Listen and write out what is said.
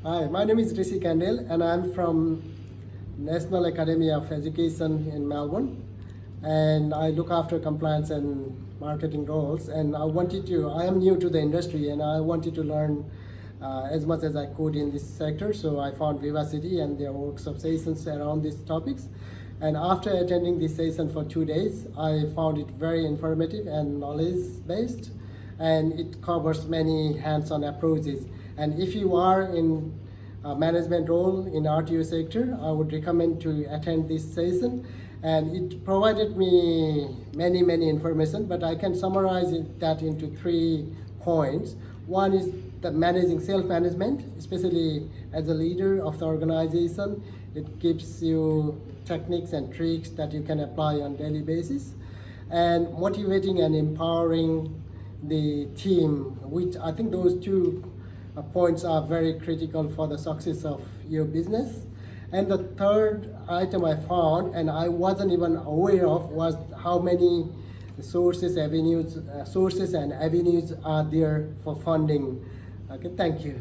Hi, my name is Rishi Kandel and I'm from National Academy of Education in Melbourne, and I look after compliance and marketing roles, and I am new to the industry and I wanted to learn as much as I could in this sector, so I found Vivacity and their workshop sessions around these topics. And after attending this session for 2 days, I found it very informative and knowledge based, and it covers many hands-on approaches. And if you are in a management role in RTO sector, I would recommend to attend this session. And it provided me many information, but I can summarize that into 3 points. One is the managing self-management, especially as a leader of the organization. It gives you techniques and tricks that you can apply on daily basis, and motivating and empowering the team, which I think those 2 points are very critical for the success of your business. And the third item I found, and I wasn't even aware of, was how many sources and avenues are there for funding. Okay, thank you.